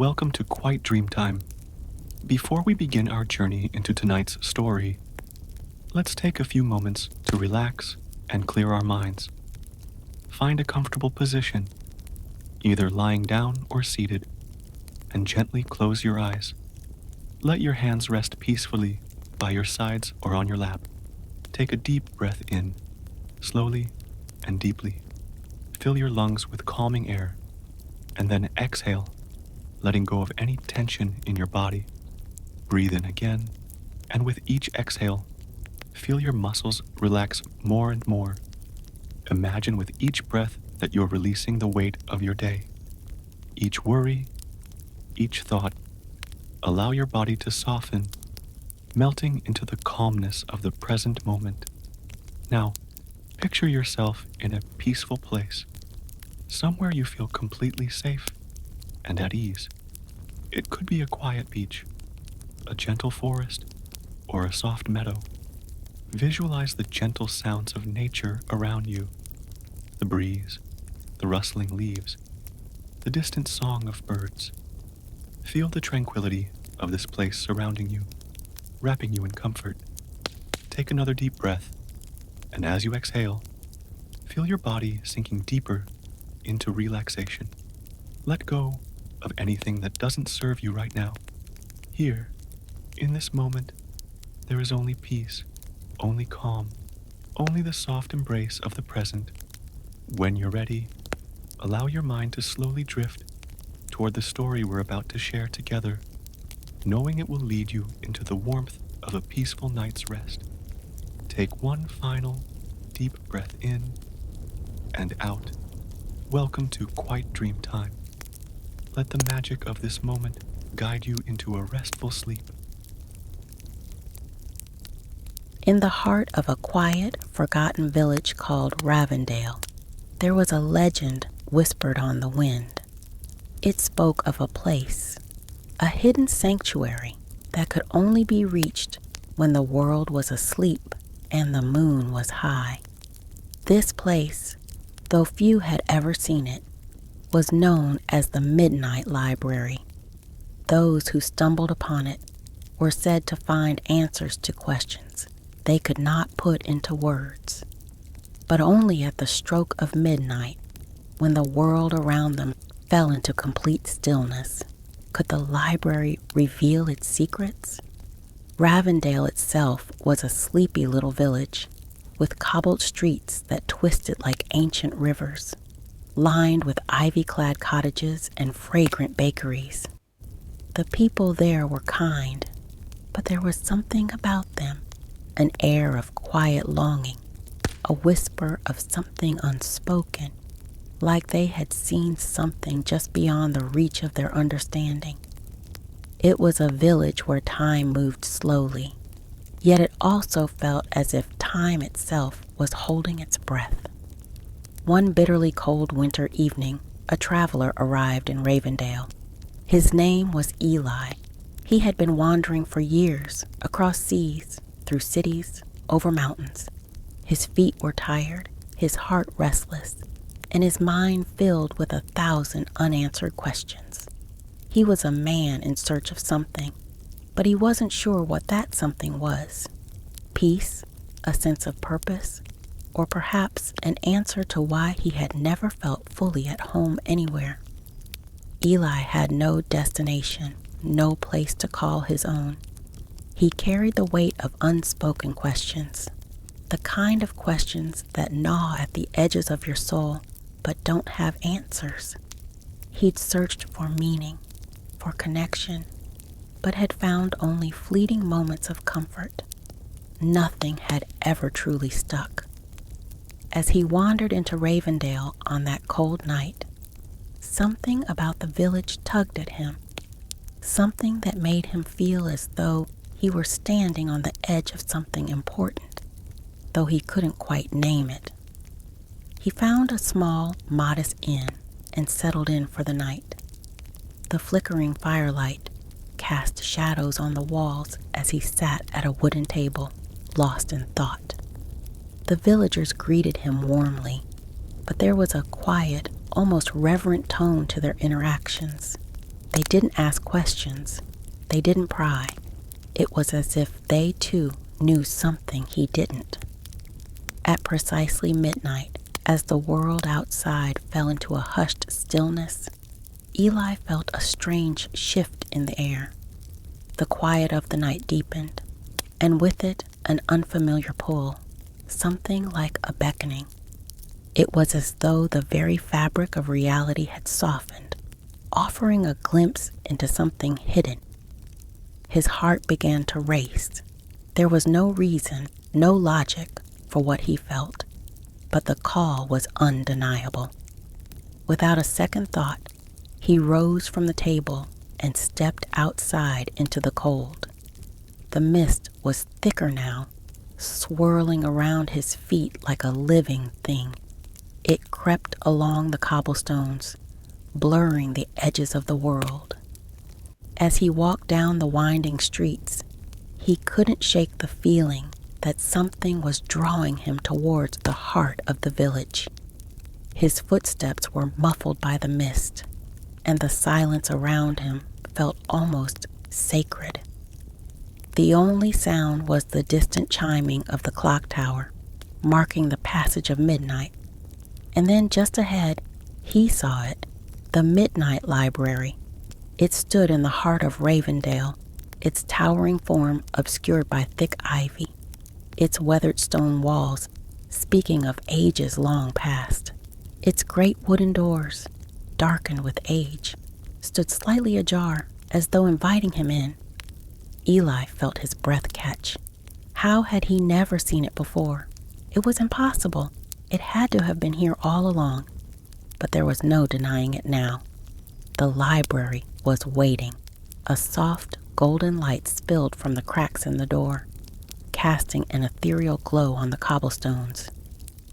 Welcome to Quiet Dream Time. Before we begin our journey into tonight's story, let's take a few moments to relax and clear our minds. Find a comfortable position, either lying down or seated, and gently close your eyes. Let your hands rest peacefully by your sides or on your lap. Take a deep breath in, slowly and deeply. Fill your lungs with calming air, and then exhale, letting go of any tension in your body. Breathe in again, and with each exhale, feel your muscles relax more and more. Imagine with each breath that you're releasing the weight of your day. Each worry, each thought, allow your body to soften, melting into the calmness of the present moment. Now, picture yourself in a peaceful place, somewhere you feel completely safe and at ease. It could be a quiet beach, a gentle forest, or a soft meadow. Visualize the gentle sounds of nature around you, the breeze, the rustling leaves, the distant song of birds. Feel the tranquility of this place surrounding you, wrapping you in comfort. Take another deep breath, and as you exhale, feel your body sinking deeper into relaxation. Let go of anything that doesn't serve you right now. Here, in this moment, there is only peace, only calm, only the soft embrace of the present. When you're ready, allow your mind to slowly drift toward the story we're about to share together, knowing it will lead you into the warmth of a peaceful night's rest. Take one final deep breath in and out. Welcome to Quiet Dream Time. Let the magic of this moment guide you into a restful sleep. In the heart of a quiet, forgotten village called Ravendale, there was a legend whispered on the wind. It spoke of a place, a hidden sanctuary that could only be reached when the world was asleep and the moon was high. This place, though few had ever seen it, was known as the Midnight Library. Those who stumbled upon it were said to find answers to questions they could not put into words. But only at the stroke of midnight, when the world around them fell into complete stillness, could the library reveal its secrets. Ravendale itself was a sleepy little village with cobbled streets that twisted like ancient rivers, lined with ivy-clad cottages and fragrant bakeries. The people there were kind, but there was something about them, an air of quiet longing, a whisper of something unspoken, like they had seen something just beyond the reach of their understanding. It was a village where time moved slowly, yet it also felt as if time itself was holding its breath. One bitterly cold winter evening, a traveler arrived in Ravendale. His name was Eli. He had been wandering for years, across seas, through cities, over mountains. His feet were tired, his heart restless, and his mind filled with 1,000 unanswered questions. He was a man in search of something, but he wasn't sure what that something was. Peace, a sense of purpose, or perhaps an answer to why he had never felt fully at home anywhere. Eli had no destination, no place to call his own. He carried the weight of unspoken questions, the kind of questions that gnaw at the edges of your soul but don't have answers. He'd searched for meaning, for connection, but had found only fleeting moments of comfort. Nothing had ever truly stuck. As he wandered into Ravendale on that cold night, something about the village tugged at him, something that made him feel as though he were standing on the edge of something important, though he couldn't quite name it. He found a small, modest inn and settled in for the night. The flickering firelight cast shadows on the walls as he sat at a wooden table, lost in thought. The villagers greeted him warmly, but there was a quiet, almost reverent tone to their interactions. They didn't ask questions. They didn't pry. It was as if they too knew something he didn't. At precisely midnight, as the world outside fell into a hushed stillness, Eli felt a strange shift in the air. The quiet of the night deepened, and with it an unfamiliar pull, something like a beckoning. It was as though the very fabric of reality had softened, offering a glimpse into something hidden. His heart began to race. There was no reason, no logic for what he felt, but the call was undeniable. Without a second thought, he rose from the table and stepped outside into the cold. The mist was thicker now, swirling around his feet like a living thing. It crept along the cobblestones, blurring the edges of the world. As he walked down the winding streets, he couldn't shake the feeling that something was drawing him towards the heart of the village. His footsteps were muffled by the mist, and the silence around him felt almost sacred. The only sound was the distant chiming of the clock tower, marking the passage of midnight. And then just ahead, he saw it, the Midnight Library. It stood in the heart of Ravendale, its towering form obscured by thick ivy, its weathered stone walls speaking of ages long past. Its great wooden doors, darkened with age, stood slightly ajar as though inviting him in. Eli felt his breath catch. How had he never seen it before? It was impossible. It had to have been here all along, but there was no denying it now. The library was waiting. A soft, golden light spilled from the cracks in the door, casting an ethereal glow on the cobblestones.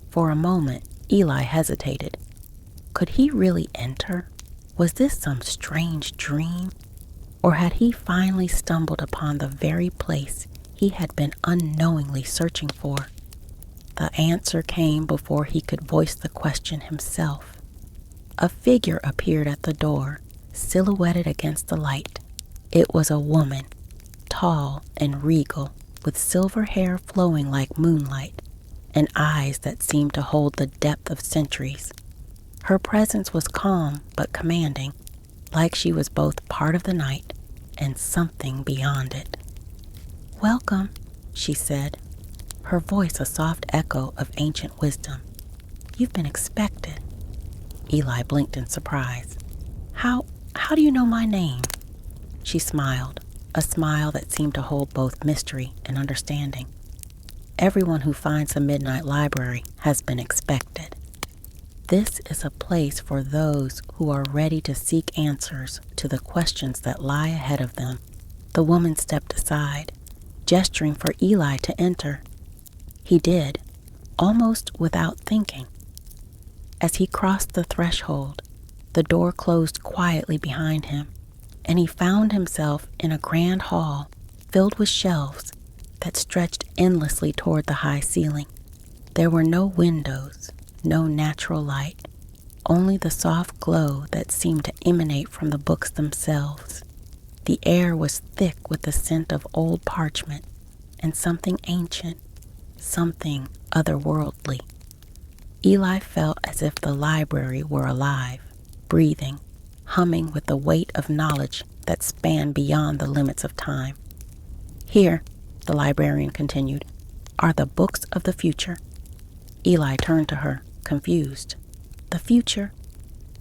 For a moment, Eli hesitated. Could he really enter? Was this some strange dream? Or had he finally stumbled upon the very place he had been unknowingly searching for? The answer came before he could voice the question himself. A figure appeared at the door, silhouetted against the light. It was a woman, tall and regal, with silver hair flowing like moonlight, and eyes that seemed to hold the depth of centuries. Her presence was calm but commanding, like she was both part of the night and something beyond it. "Welcome," she said, her voice a soft echo of ancient wisdom. "You've been expected." Eli blinked in surprise. How do you know my name?" She smiled, a smile that seemed to hold both mystery and understanding. "Everyone who finds the Midnight Library has been expected. This is a place for those who are ready to seek answers to the questions that lie ahead of them." The woman stepped aside, gesturing for Eli to enter. He did, almost without thinking. As he crossed the threshold, the door closed quietly behind him, and he found himself in a grand hall filled with shelves that stretched endlessly toward the high ceiling. There were no windows, no natural light, only the soft glow that seemed to emanate from the books themselves. The air was thick with the scent of old parchment and something ancient, something otherworldly. Eli felt as if the library were alive, breathing, humming with the weight of knowledge that spanned beyond the limits of time. "Here," the librarian continued, "are the books of the future." Eli turned to her, confused. "The future?"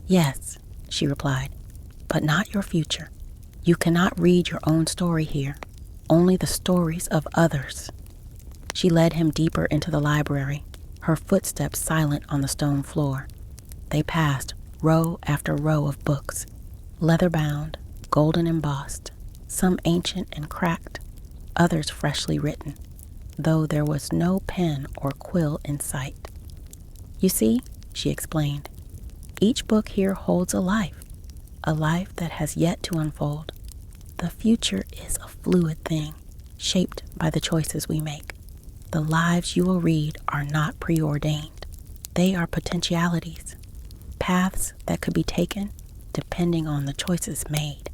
"Yes," she replied, "but not your future. You cannot read your own story here, only the stories of others." She led him deeper into the library, her footsteps silent on the stone floor. They passed row after row of books, leather-bound, golden embossed, some ancient and cracked, others freshly written, though there was no pen or quill in sight. "You see," she explained, "each book here holds a life that has yet to unfold. The future is a fluid thing, shaped by the choices we make. The lives you will read are not preordained. They are potentialities, paths that could be taken depending on the choices made."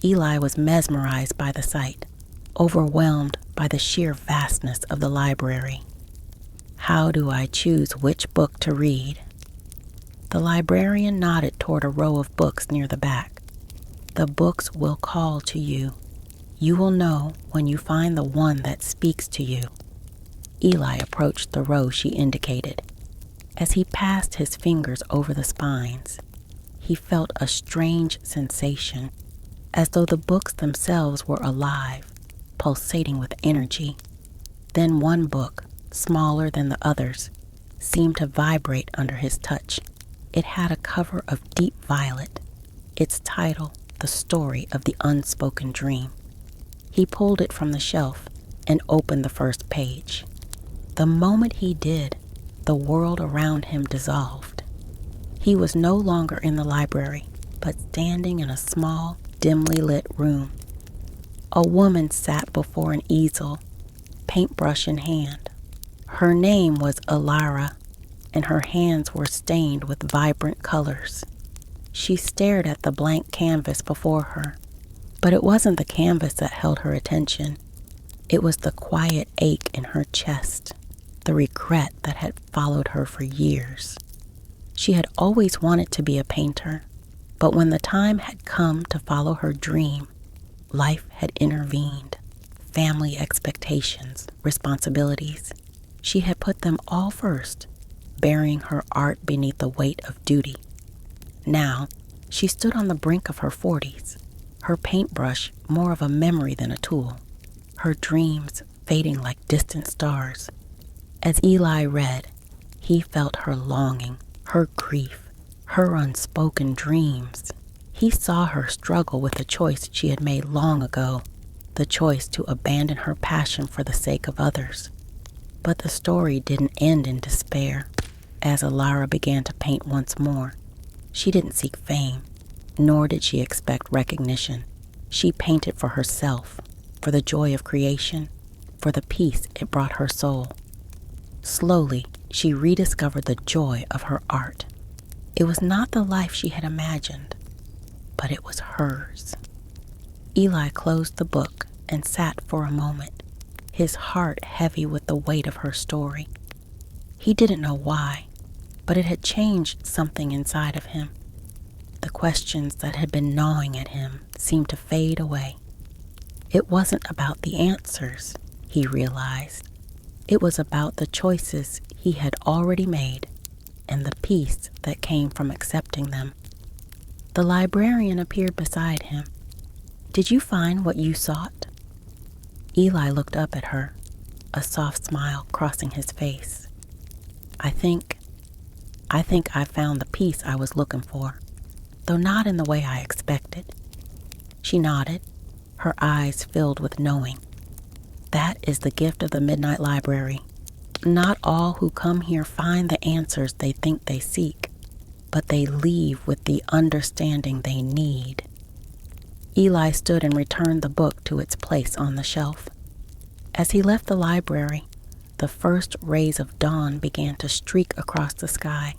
Eli was mesmerized by the sight, overwhelmed by the sheer vastness of the library. How do I choose which book to read? The librarian nodded toward a row of books near the back. The books will call to you. You will know when you find the one that speaks to you. Eli approached the row she indicated. As he passed his fingers over the spines, he felt a strange sensation, as though the books themselves were alive, pulsating with energy. Then one book, smaller than the others, seemed to vibrate under his touch. It had a cover of deep violet, its title, The Story of the Unspoken Dream. He pulled it from the shelf and opened the first page. The moment he did, the world around him dissolved. He was no longer in the library, but standing in a small, dimly lit room. A woman sat before an easel, paintbrush in hand. Her name was Elara, and her hands were stained with vibrant colors. She stared at the blank canvas before her, but it wasn't the canvas that held her attention. It was the quiet ache in her chest, the regret that had followed her for years. She had always wanted to be a painter, but when the time had come to follow her dream, life had intervened. Family expectations, responsibilities. She had put them all first, burying her art beneath the weight of duty. Now, she stood on the brink of her 40s, her paintbrush more of a memory than a tool, her dreams fading like distant stars. As Eli read, he felt her longing, her grief, her unspoken dreams. He saw her struggle with the choice she had made long ago, the choice to abandon her passion for the sake of others. But the story didn't end in despair. As Elara began to paint once more, she didn't seek fame, nor did she expect recognition. She painted for herself, for the joy of creation, for the peace it brought her soul. Slowly, she rediscovered the joy of her art. It was not the life she had imagined, but it was hers. Eli closed the book and sat for a moment, his heart heavy with the weight of her story. He didn't know why, but it had changed something inside of him. The questions that had been gnawing at him seemed to fade away. It wasn't about the answers, he realized. It was about the choices he had already made and the peace that came from accepting them. The librarian appeared beside him. "Did you find what you sought?" Eli looked up at her, a soft smile crossing his face. I think I found the peace I was looking for, though not in the way I expected." She nodded, her eyes filled with knowing. That is the gift of the Midnight Library. Not all who come here find the answers they think they seek, but they leave with the understanding they need. Eli stood and returned the book to its place on the shelf. As he left the library, the first rays of dawn began to streak across the sky,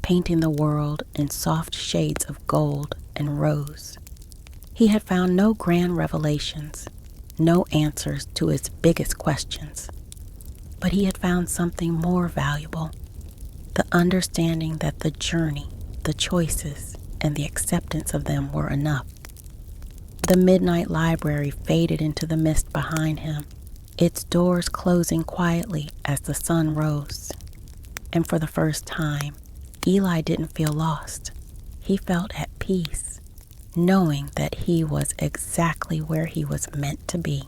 painting the world in soft shades of gold and rose. He had found no grand revelations, no answers to his biggest questions, but he had found something more valuable, the understanding that the journey, the choices, and the acceptance of them were enough. The Midnight Library faded into the mist behind him, its doors closing quietly as the sun rose. And for the first time, Eli didn't feel lost. He felt at peace, knowing that he was exactly where he was meant to be.